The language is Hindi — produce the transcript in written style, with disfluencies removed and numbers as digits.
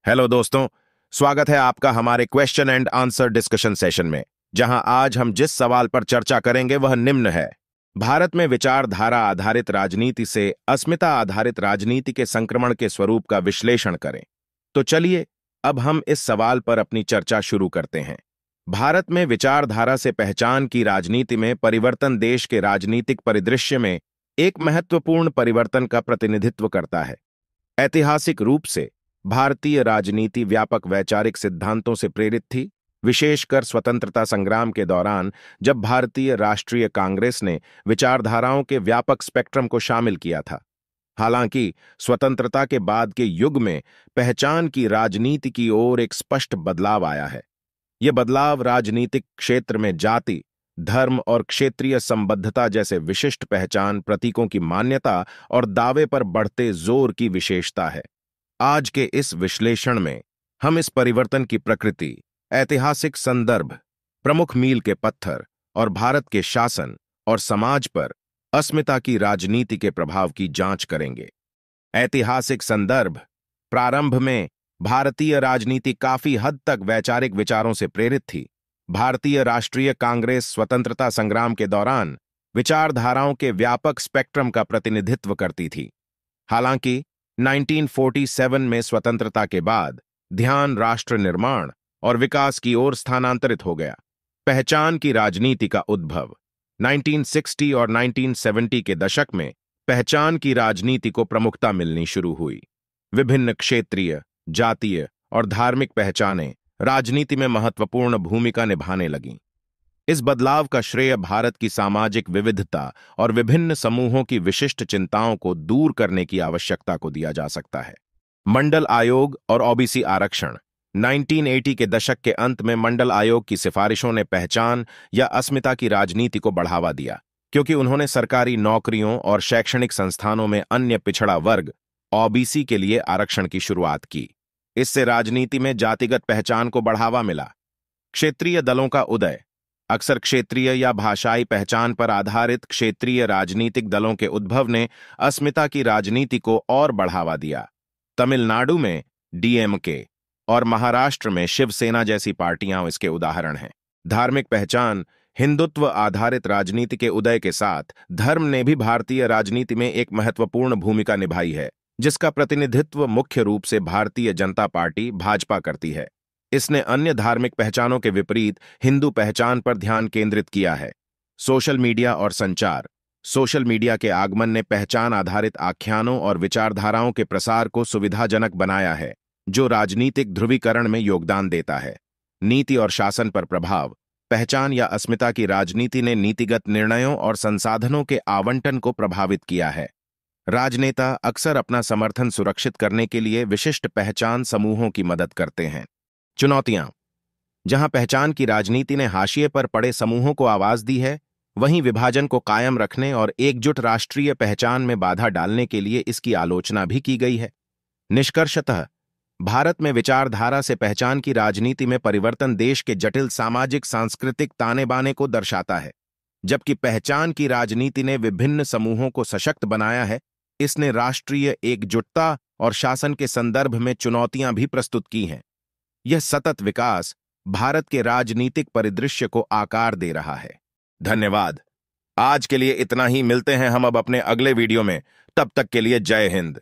हेलो दोस्तों, स्वागत है आपका हमारे question and answer discussion session में, जहां आज हम जिस सवाल पर चर्चा करेंगे वह निम्न है। भारत में विचारधारा आधारित राजनीति से अस्मिता आधारित राजनीति के संक्रमण के स्वरूप का विश्लेषण करें। तो चलिए अब हम इस सवाल पर अपनी चर्चा शुरू करते हैं। भारत में विचारधारा से पहचान की राजनीति में परिवर्तन देश के राजनीतिक परिदृश्य में एक महत्वपूर्ण परिवर्तन का प्रतिनिधित्व करता है। ऐतिहासिक रूप से भारतीय राजनीति व्यापक वैचारिक सिद्धांतों से प्रेरित थी, विशेषकर स्वतंत्रता संग्राम के दौरान, जब भारतीय राष्ट्रीय कांग्रेस ने विचारधाराओं के व्यापक स्पेक्ट्रम को शामिल किया था। हालांकि स्वतंत्रता के बाद के युग में पहचान की राजनीति की ओर एक स्पष्ट बदलाव आया है। यह बदलाव राजनीतिक क्षेत्र में जाति, धर्म और क्षेत्रीय संबद्धता जैसे विशिष्ट पहचान प्रतीकों की मान्यता और दावे पर बढ़ते जोर की विशेषता है। आज के इस विश्लेषण में हम इस परिवर्तन की प्रकृति, ऐतिहासिक संदर्भ, प्रमुख मील के पत्थर और भारत के शासन और समाज पर अस्मिता की राजनीति के प्रभाव की जांच करेंगे। ऐतिहासिक संदर्भ। प्रारंभ में भारतीय राजनीति काफी हद तक वैचारिक विचारों से प्रेरित थी। भारतीय राष्ट्रीय कांग्रेस स्वतंत्रता संग्राम के दौरान विचारधाराओं के व्यापक स्पेक्ट्रम का प्रतिनिधित्व करती थी। हालांकि 1947 में स्वतंत्रता के बाद ध्यान राष्ट्र निर्माण और विकास की ओर स्थानांतरित हो गया। पहचान की राजनीति का उद्भव। 1960 और 1970 के दशक में पहचान की राजनीति को प्रमुखता मिलनी शुरू हुई। विभिन्न क्षेत्रीय, जातीय और धार्मिक पहचानें राजनीति में महत्वपूर्ण भूमिका निभाने लगीं। इस बदलाव का श्रेय भारत की सामाजिक विविधता और विभिन्न समूहों की विशिष्ट चिंताओं को दूर करने की आवश्यकता को दिया जा सकता है। मंडल आयोग और ओबीसी आरक्षण। 1980 के दशक के अंत में मंडल आयोग की सिफारिशों ने पहचान या अस्मिता की राजनीति को बढ़ावा दिया, क्योंकि उन्होंने सरकारी नौकरियों और शैक्षणिक संस्थानों में अन्य पिछड़ा वर्ग ओबीसी के लिए आरक्षण की शुरुआत की। इससे राजनीति में जातिगत पहचान को बढ़ावा मिला। क्षेत्रीय दलों का उदय। अक्सर क्षेत्रीय या भाषाई पहचान पर आधारित क्षेत्रीय राजनीतिक दलों के उद्भव ने अस्मिता की राजनीति को और बढ़ावा दिया। तमिलनाडु में डीएमके और महाराष्ट्र में शिवसेना जैसी पार्टियां इसके उदाहरण हैं। धार्मिक पहचान। हिंदुत्व आधारित राजनीति के उदय के साथ धर्म ने भी भारतीय राजनीति में एक महत्वपूर्ण भूमिका निभाई है, जिसका प्रतिनिधित्व मुख्य रूप से भारतीय जनता पार्टी भाजपा करती है। इसने अन्य धार्मिक पहचानों के विपरीत हिंदू पहचान पर ध्यान केंद्रित किया है। सोशल मीडिया और संचार। सोशल मीडिया के आगमन ने पहचान आधारित आख्यानों और विचारधाराओं के प्रसार को सुविधाजनक बनाया है, जो राजनीतिक ध्रुवीकरण में योगदान देता है। नीति और शासन पर प्रभाव। पहचान या अस्मिता की राजनीति ने नीतिगत निर्णयों और संसाधनों के आवंटन को प्रभावित किया है। राजनेता अक्सर अपना समर्थन सुरक्षित करने के लिए विशिष्ट पहचान समूहों की मदद करते हैं। चुनौतियां। जहां पहचान की राजनीति ने हाशिए पर पड़े समूहों को आवाज दी है, वहीं विभाजन को कायम रखने और एकजुट राष्ट्रीय पहचान में बाधा डालने के लिए इसकी आलोचना भी की गई है। निष्कर्षतः भारत में विचारधारा से पहचान की राजनीति में परिवर्तन देश के जटिल सामाजिक सांस्कृतिक ताने बाने को दर्शाता है। जबकि पहचान की राजनीति ने विभिन्न समूहों को सशक्त बनाया है, इसने राष्ट्रीय एकजुटता और शासन के संदर्भ में चुनौतियां भी प्रस्तुत की हैं। यह सतत विकास भारत के राजनीतिक परिदृश्य को आकार दे रहा है। धन्यवाद। आज के लिए इतना ही। मिलते हैं हम अब अपने अगले वीडियो में। तब तक के लिए जय हिंद।